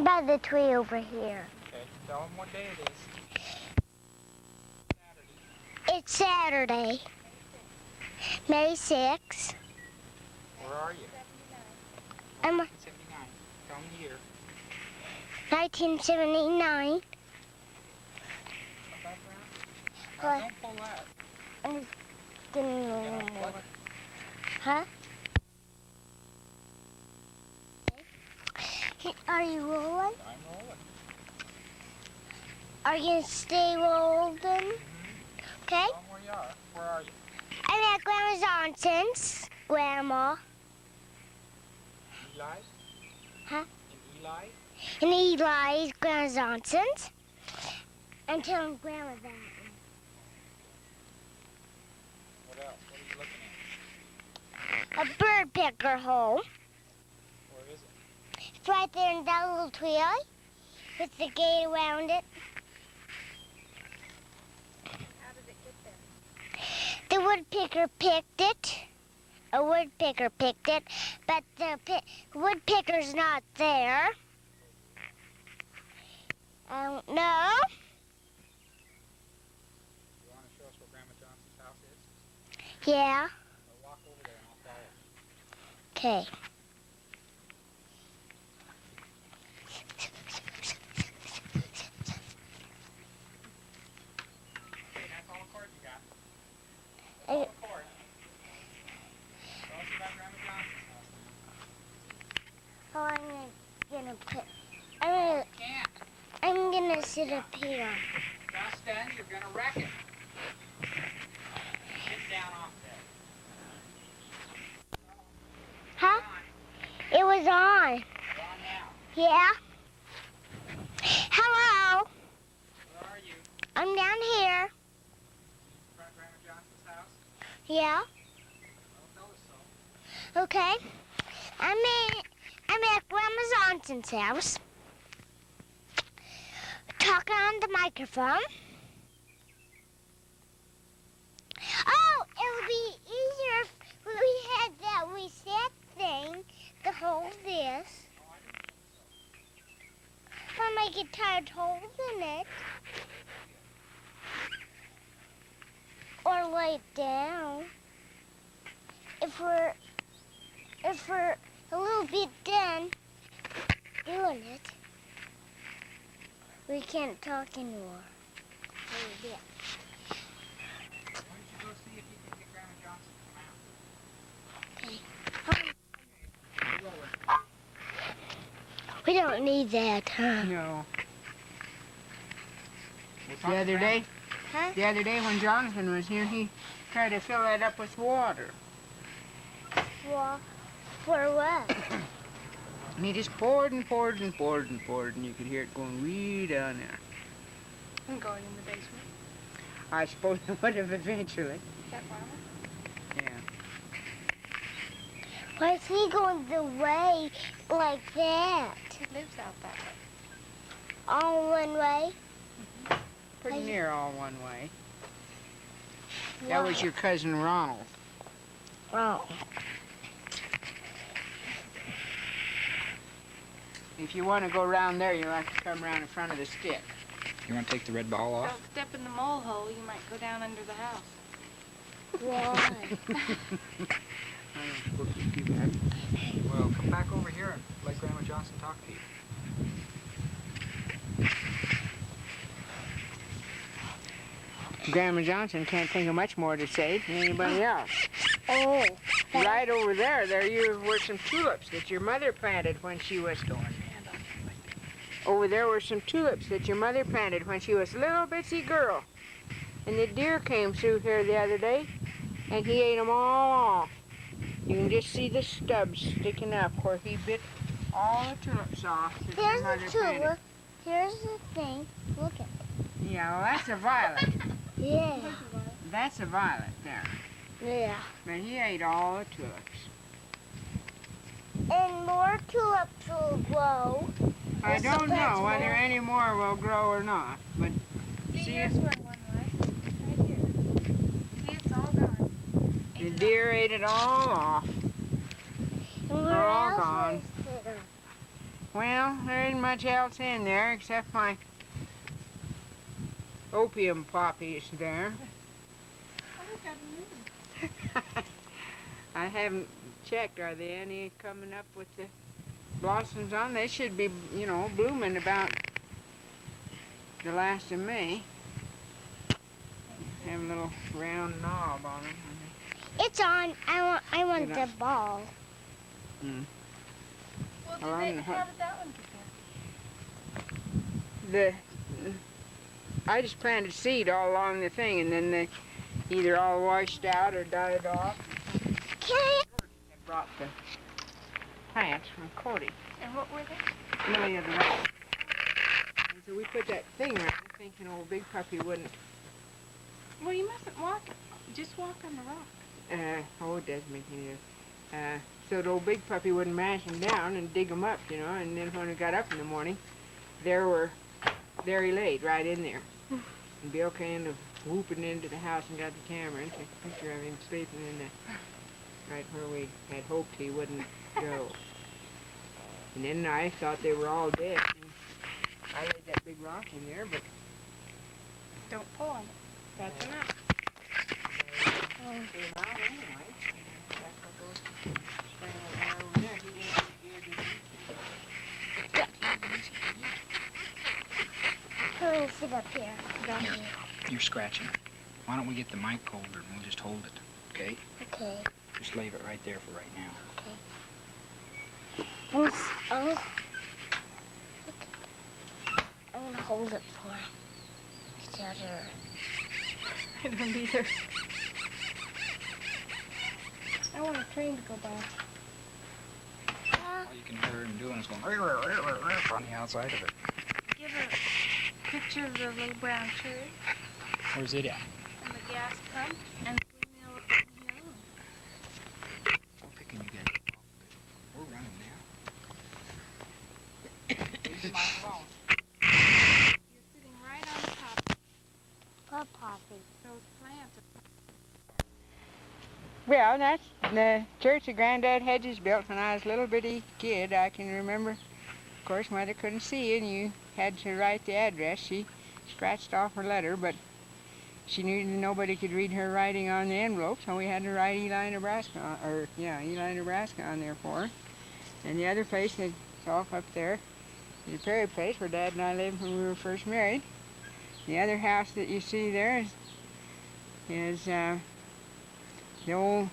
By the tree over here. Okay, tell them what day it is. Saturday. It's Saturday. May 6th. Where are you? I'm 1979. Tell me the year. 1979. Come back around. What? Don't pull that. I'm just getting a Get little on, more. plug it. Huh? Are you rolling? I'm rolling. Are you going to stay rolling? Okay. Tell them where you are. Where are you? I'm at Grandma Johnson's. Grandma. Eli's? Huh? In Eli? And Eli's, Grandma Johnson's. I'm telling Grandma that. What else? What are you looking A at? bird picker hole. Where is it? It's right there in that little tree with the gate around it. How did it get there? The woodpecker picked it. A woodpecker picked it, but the woodpecker's not there. I don't know. You want to show us where Grandma Johnson's house is? Yeah. We'll walk over there and I'll follow. Okay. Okay, that's all the cords you got. I- All the cords. Tell us about Grandma Johnson's house. Oh, I'm gonna put. You can't. I'm gonna sit up here. Dustin, you're going to wreck it. Get down off there. Huh? It was on. You're on now. Yeah. Hello. Where are you? I'm down here. In front of Grandma Johnson's house? Yeah. Well, tell us so. Okay. I'm at Grandma Johnson's house. Talking on the microphone. Oh, it'll be easier if we had that reset thing to hold this. I might get tired holding it. Or lay it down. If we're a little bit done doing it, we can't talk anymore. A little bit. Why don't you go see if you can get Grandma Johnson to come out? Okay. Roll it. We don't need that, huh? No. We'll talk The to other Grandma. day, Huh? the other day when Jonathan was here, he tried to fill that up with water. Well, for what? And he just poured and poured and poured and poured, and you could hear it going way down there. I'm going in the basement. I suppose it would have eventually. That Mama? Yeah. Why is he going the way like that? He lives out that way. All one way? Pretty Hey. near all one way. That was your cousin Ronald. Oh. If you want to go around there, you'll have to come around in front of the stick. You want to take the red ball off? Don't step in the mole hole. You might go down under the house. Why? I don't supposed to do that. Well, come back over here and let Grandma Johnson talk to you. Grandma Johnson can't think of much more to say than anybody else. Oh. Right over there, were some tulips that your mother planted when she was Over there were some tulips that your mother planted when she was a little bitsy girl. And the deer came through here the other day, and he ate them all off. You can just see the stubs sticking up where he bit all the tulips off that your Here's mother the planted. tulip. Here's the thing. Look at it. Yeah, well, that's a violet. Yeah. That's a violet there. Yeah. But he ate all the tulips. And more tulips will grow. I There's don't some know plants whether more. any more will grow or not, but See, see here's if where one was. Right here. See, it's all gone. the deer ate it all off. And They're where all else gone. was there? Well, there isn't much else in there except my opium poppies there. I haven't checked. Are there any coming up with the blossoms on? They should be, you know, blooming about the last of May. Have a little round knob on them. It's on. I want the ball. Mm. Well, Well, how did that one get there? I just planted seed all along the thing, and then they either all washed out or died off. Can I? I brought the plants from Cody. And what were they? Lily of the Valley. And so we put that thing around thinking old Big Puppy wouldn't, Well, you mustn't walk. Just walk on the rock. it does make any difference. So the old Big Puppy wouldn't mash them down and dig them up, you know, and then when we got up in the morning, there he laid right in there. And Bill kind of whooping into the house and got the camera and took a picture of him sleeping in the, right where we had hoped he wouldn't go. And then I thought they were all dead. And I laid that big rock in there, but Don't pull on it. That's enough. came out anyway. That's what those spraying are over there. He didn't Can we sit up here? Here. You're scratching. Why don't we get the mic holder and we'll just hold it, okay? Okay. Just leave it right there for right now. I'm gonna hold it for each other. I don't either. I want a train to go by. All you can hear him doing is going on the outside of it. Give a picture of the little brown tree Where's it at? and the gas pump and the windmill up in the hill. I'm picking you guys up. We're running now. You're sitting right on top of Poppy. those plants. Well, that's the church that Granddad Hedges built when I was a little bitty kid. I can remember, of course, Mother couldn't see and you had to write the address. She scratched off her letter, but she knew that nobody could read her writing on the envelope, so we had to write Eli, Nebraska, Eli, Nebraska on there for her. And the other place that's off up there is the Perry place where Dad and I lived when we were first married. The other house that you see there is the old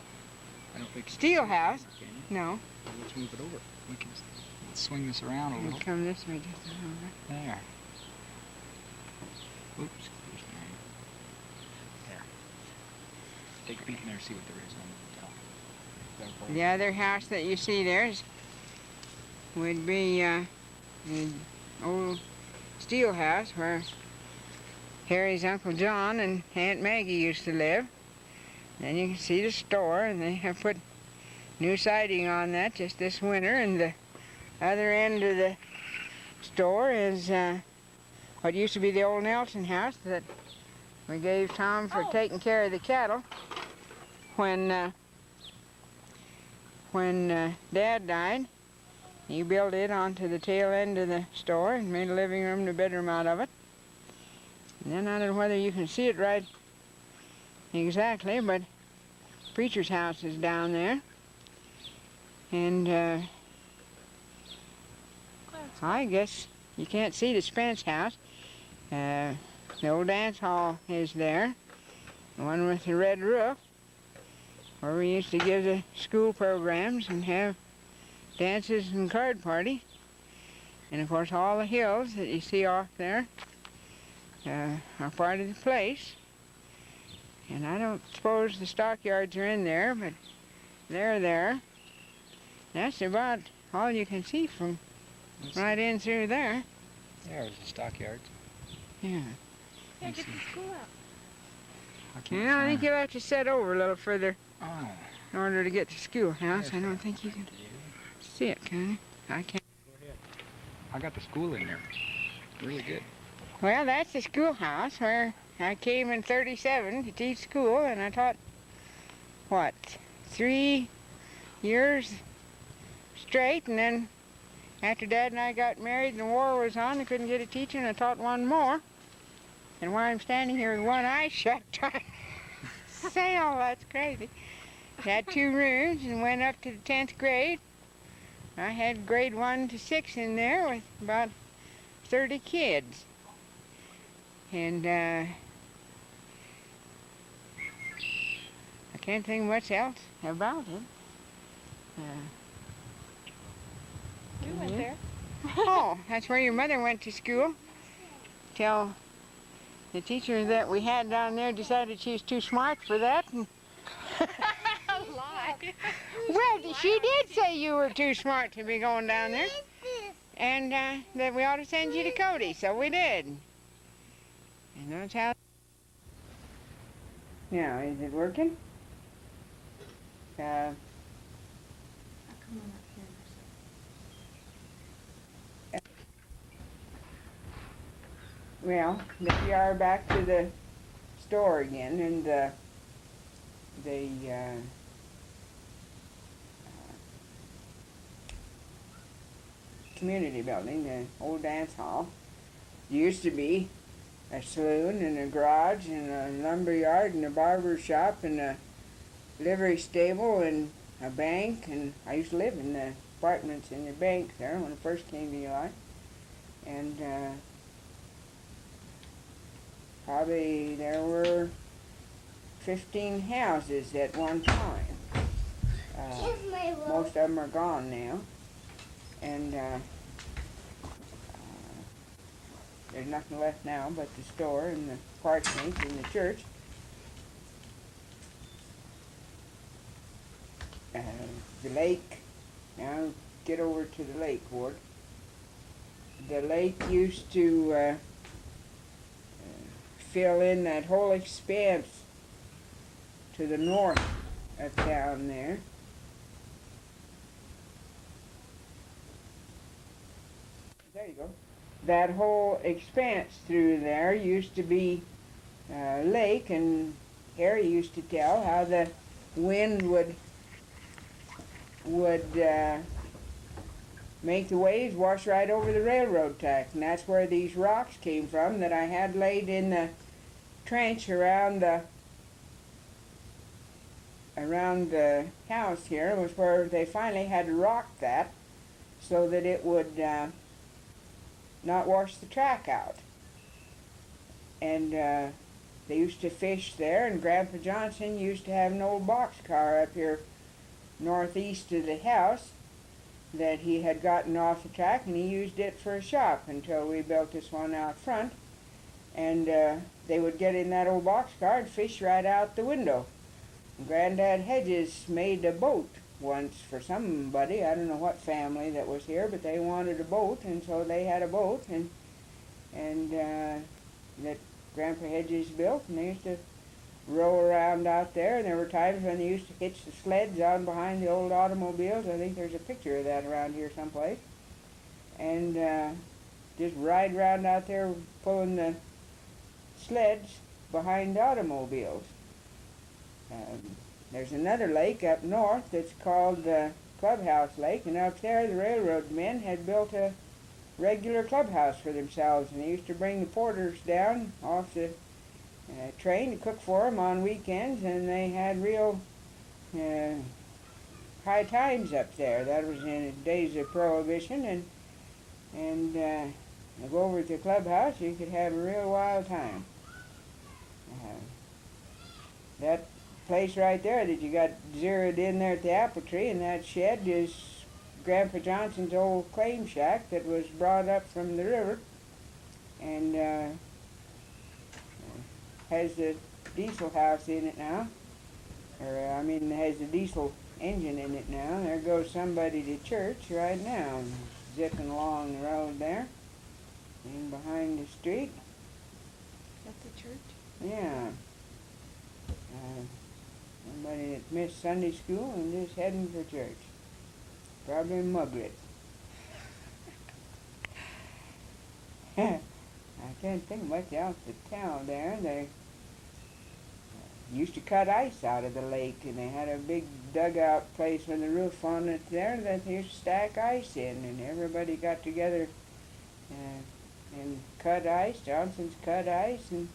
I don't think steel house. Can you? No, Let's move it over. We can swing this around a we'll little. come this way just a little bit. There. Oops. Excuse me. There. Take a peek in there and see what there is on the top. The other house that you see there would be the old steel house where Harry's Uncle John and Aunt Maggie used to live. Then you can see the store, and they have put new siding on that just this winter. And the other end of the store is what used to be the old Nelson house that we gave Tom for taking care of the cattle when Dad died. He built it onto the tail end of the store and made a living room and a bedroom out of it. And then I don't know whether you can see it right exactly, but Preacher's house is down there. And I guess you can't see the Spence house. The old dance hall is there, the one with the red roof, where we used to give the school programs and have dances and card parties. And of course all the hills that you see off there are part of the place. And I don't suppose the stockyards are in there, but they're there. That's about all you can see from right in through there. There's the stockyards. Yeah. Yeah, get the school out. I can't Yeah, I find think it. you'll have to set over a little further Oh. in order to get to schoolhouse. I there's don't that. think you can see it, can you? I can't. Go ahead. I got the school in there. Really good. Well, that's the schoolhouse where I came in '37 to teach school, and I taught, what, 3 years straight, and then After Dad and I got married and the war was on, I couldn't get a teacher, and I taught one more. And while I'm standing here with one eye shut trying to say all that's crazy. Had 2 rooms and went up to the 10th grade. I had grade 1 to 6 in there with about 30 kids. And I can't think much else about it. We went there. Oh, that's where your mother went to school. Till the teacher that we had down there decided she was too smart for that. And Lie. well, she did say you were too smart to be going down there. And that we ought to send you to Cody, so we did. And that's how... Now, is it working? Well, we are back to the store again, and the community building, the old dance hall. Used to be a saloon and a garage and a lumber yard and a barber shop and a livery stable and a bank, and I used to live in the apartments in the bank there when I first came to Eli. And probably there were 15 houses at one time. Most of them are gone now. And there's nothing left now but the store and the parsonage and the church. The lake, now get over to the lake, Ward. The lake used to fill in that whole expanse to the north of town there. There you go. That whole expanse through there used to be lake, and Harry used to tell how the wind would make the waves wash right over the railroad track, and that's where these rocks came from that I had laid in the trench around the house here. Was where they finally had to rock that so that it would not wash the track out. And they used to fish there, and Grandpa Johnson used to have an old boxcar up here northeast of the house that he had gotten off the track, and he used it for a shop until we built this one out front. And they would get in that old boxcar and fish right out the window. Granddad Hedges made a boat once for somebody, I don't know what family that was here, but they wanted a boat, and so they had a boat, and that Grandpa Hedges built, and they used to row around out there, and there were times when they used to hitch the sleds on behind the old automobiles. I think there's a picture of that around here someplace. And just ride around out there pulling the sleds behind automobiles. There's another lake up north that's called the Clubhouse Lake, and up there the railroad men had built a regular clubhouse for themselves, and they used to bring the porters down off the train to cook for them on weekends, and they had real high times up there. That was in the days of Prohibition, and you go over to the clubhouse, you could have a real wild time. That place right there that you got zeroed in there at the apple tree, and that shed is Grandpa Johnson's old claim shack that was brought up from the river, and has the diesel house in it now, or I mean has the diesel engine in it now. There goes somebody to church right now, zipping along the road there, and behind the street. At the church? Yeah. Somebody that missed Sunday school and just heading for church. Probably a muglet. I can't think much else to tell there. used to cut ice out of the lake, and they had a big dugout place with a roof on it there that they used to stack ice in, and everybody got together and cut ice. Johnson's cut ice and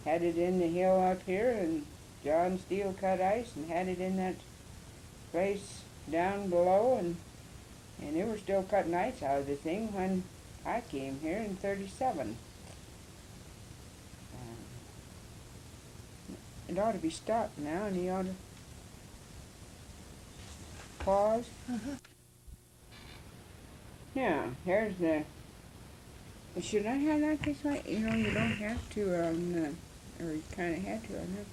had it in the hill up here, and John Steele cut ice and had it in that place down below, and they were still cutting ice out of the thing when I came here in '37. It ought to be stopped now, and he ought to pause. Now, here's the... Should I have that this way? You know, you don't have to, or you kind of have to on that.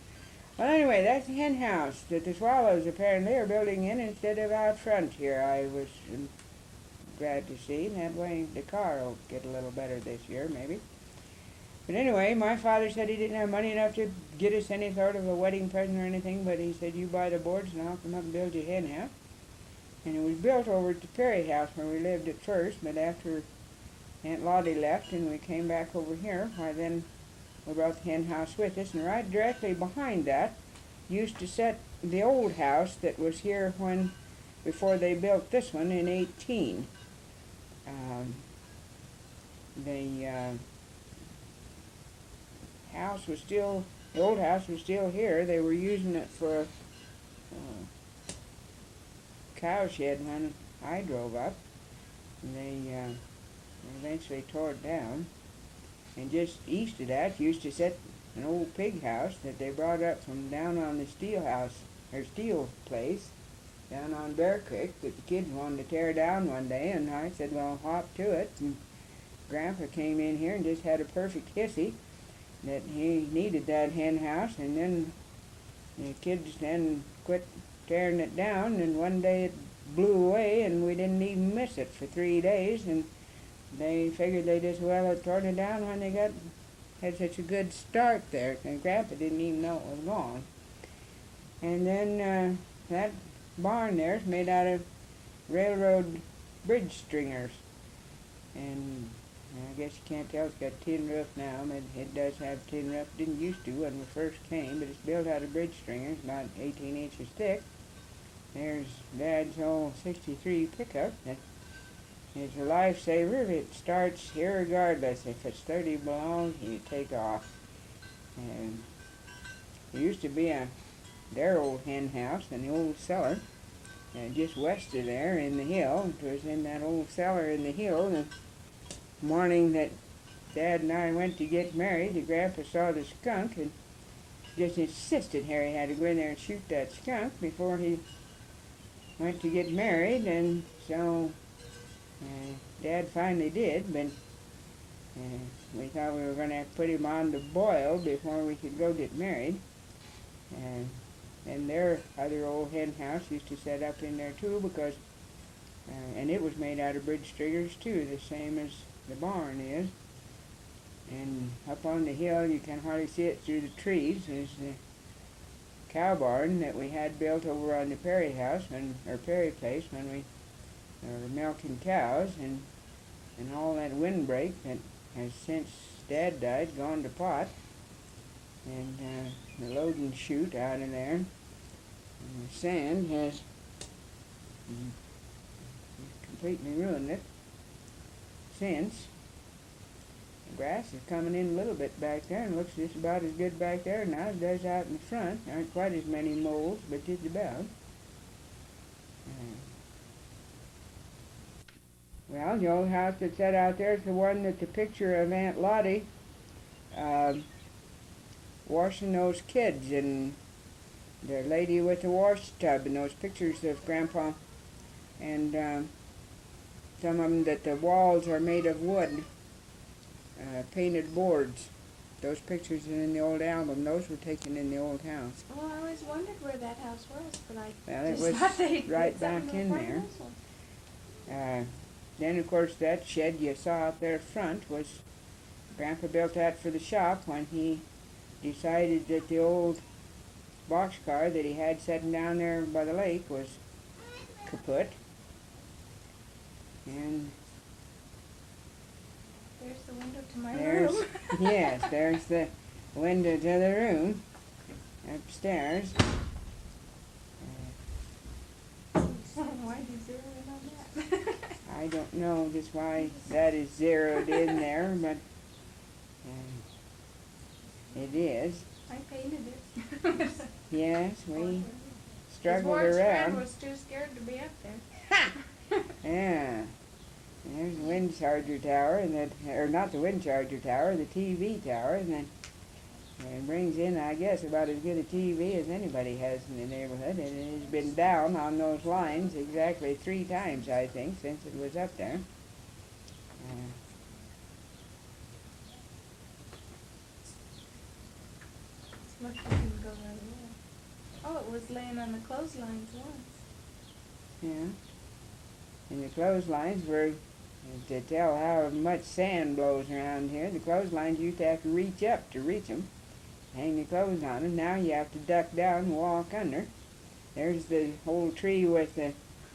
Well, anyway, that's the hen house that the swallows apparently are building in instead of out front here. I was glad to see. That way the car will get a little better this year, maybe. But anyway, my father said he didn't have money enough to get us any sort of a wedding present or anything, but he said, you buy the boards and I'll come up and build you a hen house. And it was built over at the Perry house where we lived at first, but after Aunt Lottie left and we came back over here, why then we brought the hen house with us, and right directly behind that used to sit the old house that was here before they built this one in '18. The old house was still here. They were using it for a cow shed when I drove up. And they eventually tore it down. And just east of that used to sit an old pig house that they brought up from down on the steel place down on Bear Creek that the kids wanted to tear down one day, and I said, well, hop to it. And Grandpa came in here and just had a perfect hissy that he needed that hen house, and then the kids then quit tearing it down, and one day it blew away and we didn't even miss it for 3 days, and they figured they'd as well have torn it down when they had such a good start there, and Grandpa didn't even know it was gone. And then that barn there is made out of railroad bridge stringers, and I guess you can't tell, it's got tin roof now, but it does have tin roof. It didn't used to when we first came, but it's built out of bridge stringers, about 18 inches thick. There's Dad's old '63 pickup. It's a lifesaver. It starts irregardless. If it's 30 below, you take off. And there used to be their old hen house in the old cellar, just west of there in the hill. It was in that old cellar in the hill. The morning that Dad and I went to get married, the Grandpa saw the skunk and just insisted Harry had to go in there and shoot that skunk before he went to get married, and so Dad finally did, but we thought we were going to have to put him on the boil before we could go get married. And their other old hen house used to set up in there too, because and it was made out of bridge stringers too, the same as the barn is. And up on the hill, you can hardly see it through the trees, is the cow barn that we had built over on the Perry house, or Perry place, when we were milking cows, and all that windbreak that has since Dad died gone to pot, and the loading chute out of there, and the sand has completely ruined it since. The grass is coming in a little bit back there, and looks just about as good back there now as it does out in the front. There aren't quite as many moles, but just about. Well, the old house that's set out there is the one that the picture of Aunt Lottie washing those kids, and the lady with the wash tub, and those pictures of Grandpa, and some of them that the walls are made of wood, painted boards. Those pictures are in the old album. Those were taken in the old house. Well, I always wondered where that house was, but It was right back in there. Then, of course, that shed you saw out there front was, Grandpa built that for the shop when he decided that the old boxcar that he had sitting down there by the lake was kaput. And there's the window to my room. Yes, there's the window to the room. upstairs. Why do you zero in on that? I don't know just why that is zeroed in there, but it is. I painted it. Yes, we struggled Porch friend around. was too scared to be up there. Yeah. There's the wind charger tower, and that, or not the wind charger tower, the TV tower, and then it brings in, I guess, about as good a TV as anybody has in the neighborhood. And it has been down on those lines exactly 3 times, I think, since it was up there. Look, you can go right away. Oh, it was laying on the clotheslines once. Yeah. And the clotheslines were, to tell how much sand blows around here, the clotheslines used to have to reach up to reach them, hang the clothes on them. Now you have to duck down and walk under. There's the whole tree with the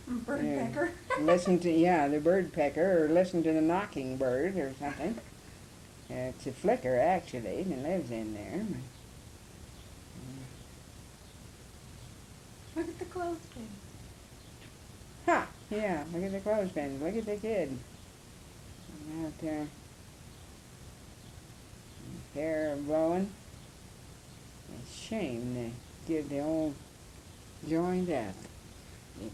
Bird pecker. listen to, yeah, the bird pecker, or listen to the knocking bird or something. It's a flicker, actually, that lives in there. Look at the clothespin. Ha! Yeah, look at the clothespins. Look at the kid. Out there. Hair blowing. It's a shame to give the old joint up. It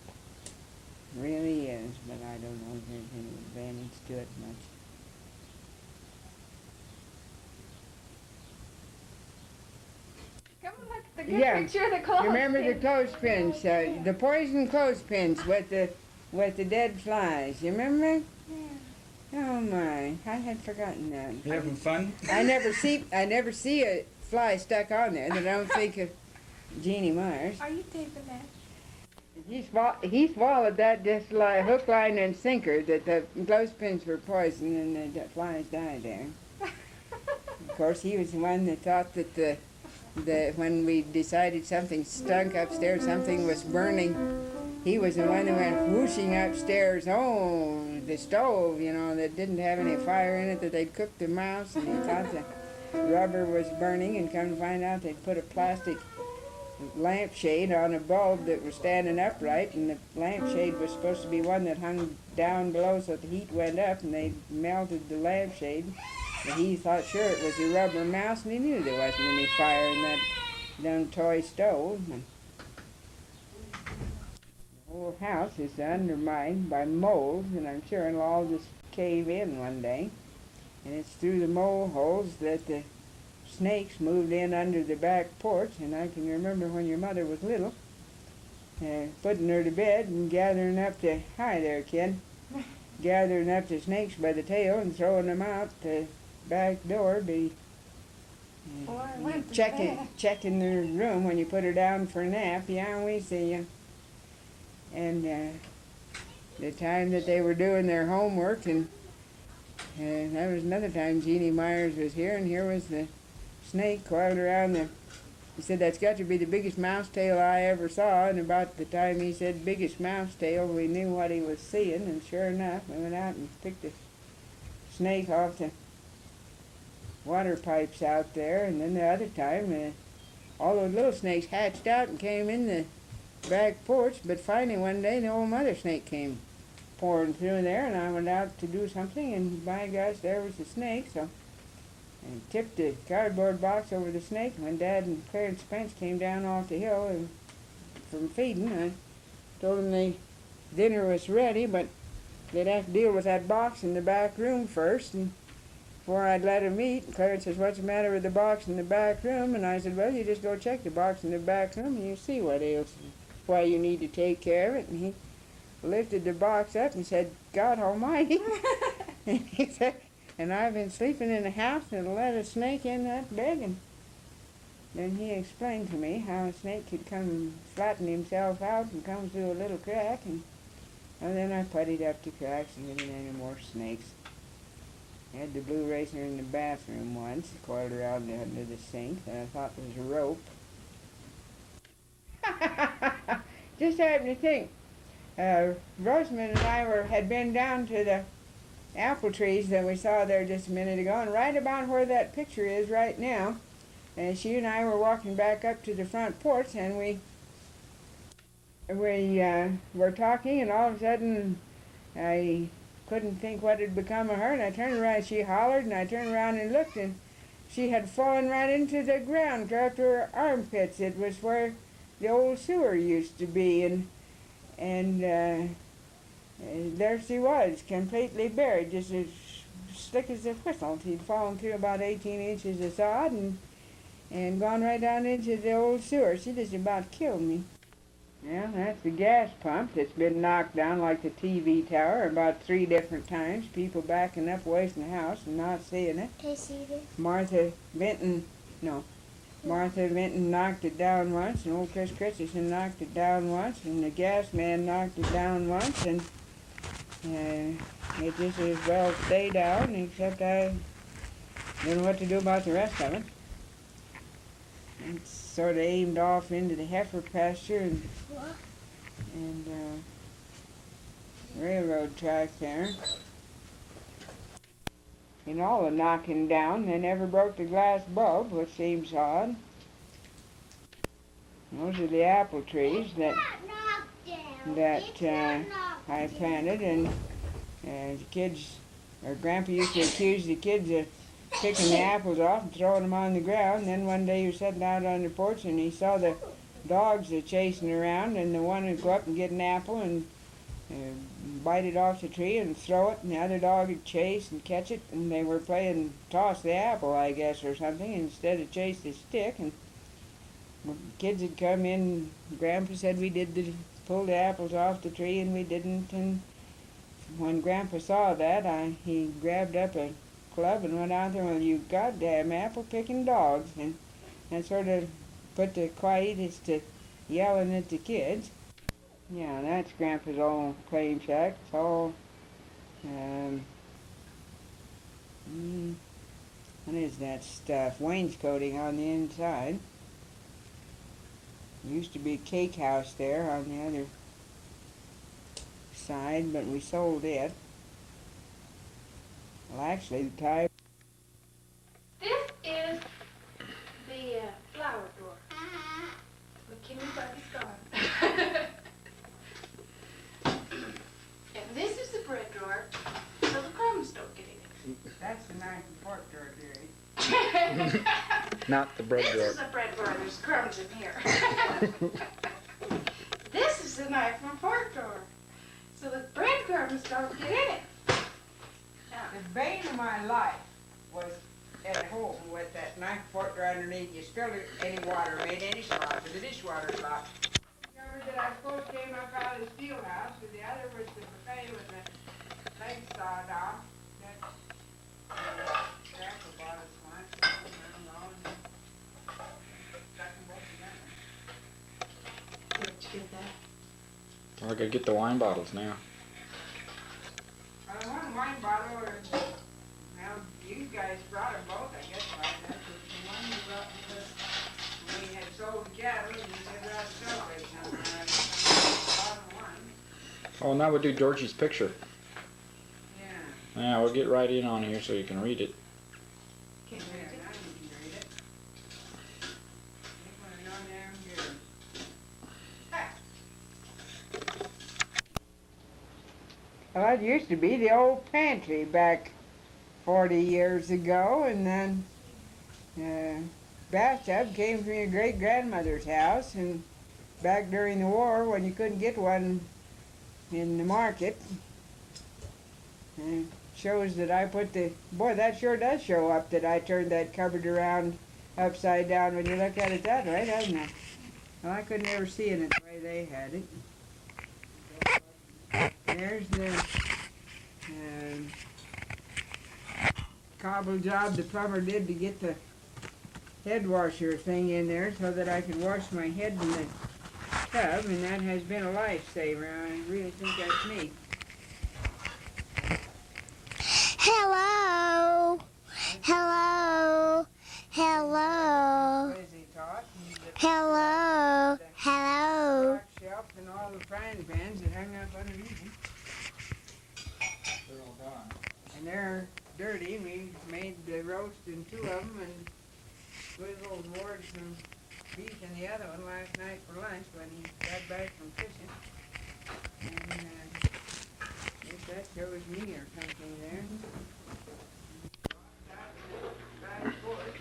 really is, but I don't know if there's any advantage to it much. Come and look at the good Yeah. picture of the clothespin. Remember the clothespins, the poison clothespins with the dead flies. You remember? Yeah. Oh my, I had forgotten that. You having fun? I never see a fly stuck on there that I don't think of Jeannie Myers. Are you taping that? He swallowed that just like hook, line, and sinker, that the clothespins were poison and the flies died there. Of course, he was the one that thought that when we decided something stunk upstairs, something was burning, he was the one who went whooshing upstairs. Oh, the stove, that didn't have any fire in it, that they'd cooked the mouse, and he thought the rubber was burning, and come to find out they'd put a plastic lampshade on a bulb that was standing upright, and the lampshade was supposed to be one that hung down below so the heat went up, and they melted the lampshade. But he thought sure it was a rubber mouse, and he knew there wasn't any fire in that dumb toy stove. And the whole house is undermined by moles, and I'm sure it'll all just cave in one day. And it's through the mole holes that the snakes moved in under the back porch. And I can remember when your mother was little, putting her to bed and gathering up hi there, kid, gathering up the snakes by the tail and throwing them out the back door, checking the room when you put her down for a nap. Yeah, we see you. And the time that they were doing their homework, and that was another time Jeannie Myers was here, and here was the snake coiled around he said, that's got to be the biggest mouse tail I ever saw. And about the time he said biggest mouse tail, we knew what he was seeing, and sure enough, we went out and picked the snake off the water pipes out there. And then the other time, all those little snakes hatched out and came in the back porch, but finally one day the old mother snake came pouring through there, and I went out to do something, and by gosh, there was the snake. So I tipped the cardboard box over the snake. When Dad and Clarence Spence came down off the hill from feeding, I told them the dinner was ready, but they'd have to deal with that box in the back room first, and before I'd let them eat. Clarence says, what's the matter with the box in the back room? And I said, well, you just go check the box in the back room and you see what ails, why you need to take care of it. And he lifted the box up and said, God almighty. And he said, and I've been sleeping in the house and let a snake in that bed. And then he explained to me how a snake could come and flatten himself out and come through a little crack. And then I puttied up the cracks and didn't any more snakes. I had the blue racer in the bathroom once, coiled around under the sink, and I thought it was a rope. Just happened to think, Rosamond and I had been down to the apple trees that we saw there just a minute ago, and right about where that picture is right now, and she and I were walking back up to the front porch, and we were talking, and all of a sudden I couldn't think what had become of her, and I turned around, she hollered, and I turned around and looked, and she had fallen right into the ground, up to her armpits. It was where the old sewer used to be, and there she was, completely buried, just as slick as a whistle. She'd fallen through about 18 inches of sod and gone right down into the old sewer. She just about killed me. Yeah, that's the gas pump that's been knocked down like the TV tower about 3 different times. People backing up away from the house and not seeing it. Can I see this? Martha Benton knocked it down once, and old Chris Christensen knocked it down once, and the gas man knocked it down once, and it just as well stay down, except I don't know what to do about the rest of it. It's sort of aimed off into the heifer pasture and railroad track there. And all the knocking down, they never broke the glass bulb, which seems odd. Those are the apple trees that I planted, and the kids, or Grandpa used to accuse the kids of picking the apples off and throwing them on the ground. And then one day he was sitting out on the porch and he saw the dogs chasing around, and the one would go up and get an apple and bite it off the tree and throw it, and the other dog would chase and catch it, and they were playing toss the apple, I guess, or something, instead of chase the stick. And the kids had come in, Grandpa said we did pull the apples off the tree, and we didn't. And when Grandpa saw that, he grabbed up a club and went out there, well, you goddamn apple-picking dogs, and that sort of put the quietus to yelling at the kids. Yeah, that's Grandpa's old claim shack. It's all, what is that stuff? Wainscoting on the inside. Used to be a cake house there on the other side, but we sold it. Well, actually, the time. This is the flower drawer. McKinney-Buggy's gone. And this is the bread drawer, so the crumbs don't get in it. That's the knife and fork drawer, dearie. Not the bread drawer. This is the bread drawer. There's crumbs in here. This is the knife and fork drawer, so the breadcrumbs don't get in it. Now, The bane of my life was at home with that knife and fork drawer underneath. You spilled any water, made any spot, but the dishwater spot. Discovered that I supposed came up out of the steel house, and the other was the buffet with the legs sawed off. Grandpa bought us once, and I don't know, and stuck them both together. where'd you get that? I gotta get the wine bottles now. One wine bottle, or, well, you guys brought them both, I guess, right? That's the one you brought because we had sold cattle and you never had to celebrate something. Bottle one. Oh, now we'll do Georgie's picture. Yeah. Yeah, we'll get right in on here so you can read it. Can you Yeah, read it? now you can read it. Put it on there and good. Well, it used to be the old pantry back 40 years ago, and then bathtub came from your great-grandmother's house, and back during the war when you couldn't get one in the market. Shows that I put boy, that sure does show up that I turned that cupboard around upside down when you look at it that way, doesn't it? Well, I could never see it the way they had it. There's the cobble job the plumber did to get the head washer thing in there so that I could wash my head in the tub, and that has been a lifesaver. I really think that's neat. Hello. Hello. Hello. Busy talk, and the Hello. Hello. rock shelf and all the frying pans that hung up underneath them. They're all gone. And they're dirty. We made the roast in 2 of them, and Swizzled Ward some beef in the other one last night for lunch when he got back from fishing. And I guess that shows me or something there. Back porch,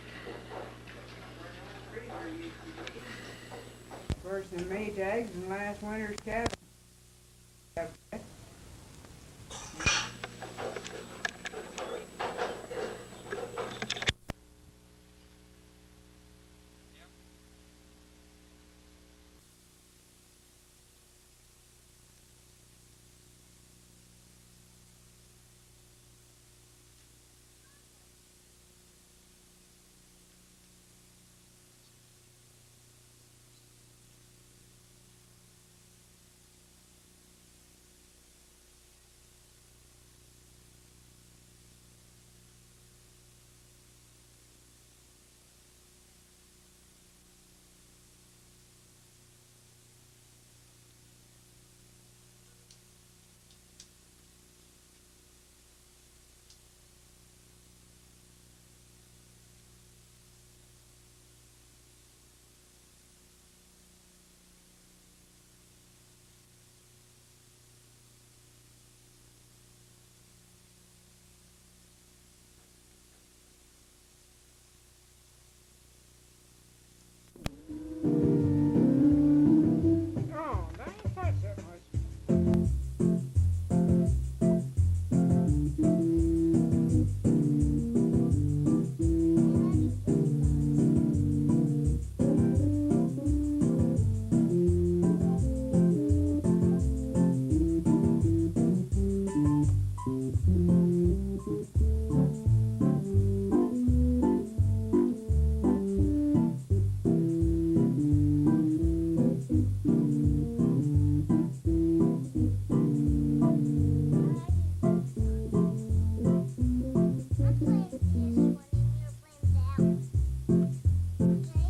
where the freezer used to be. For some Maytags and last winter's cabin. Oh, I thought so much. I'm playing this one and you're playing that one. Okay?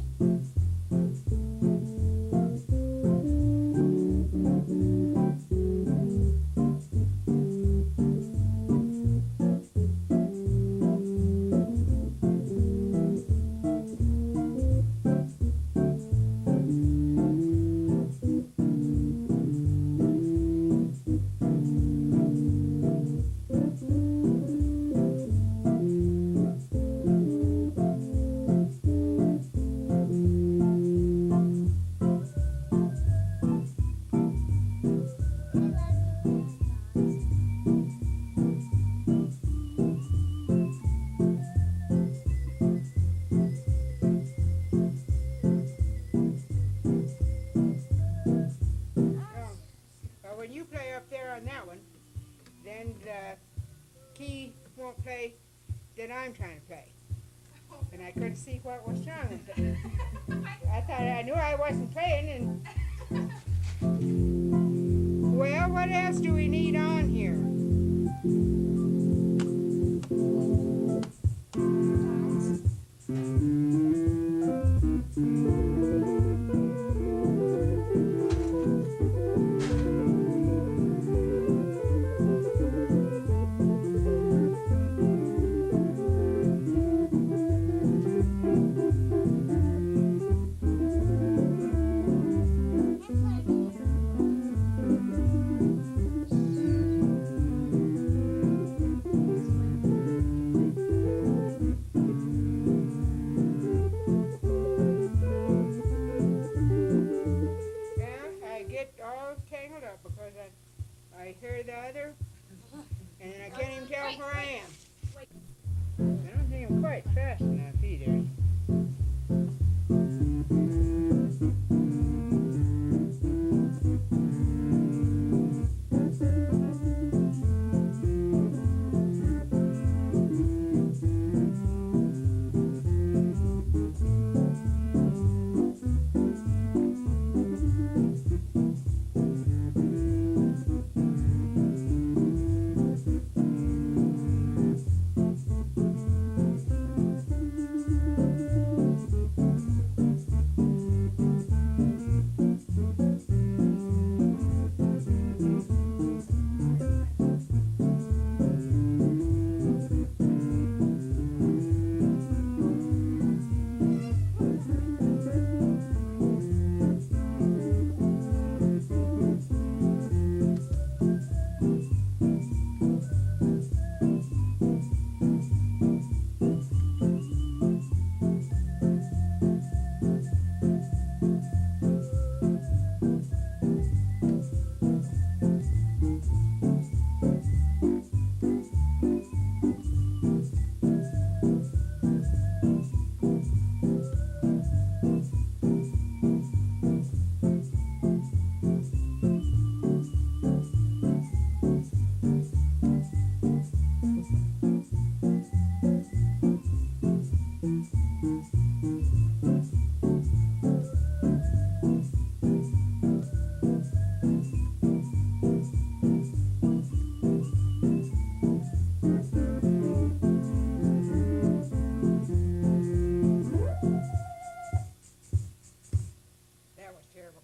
But when you play up there on that one, then the key won't play that I'm trying to play. And I couldn't see what was wrong with it. I thought I knew I wasn't playing and well, what else do we need on here? I hear the other, and I can't even tell where I am. I don't think I'm quite fast enough either. terrible.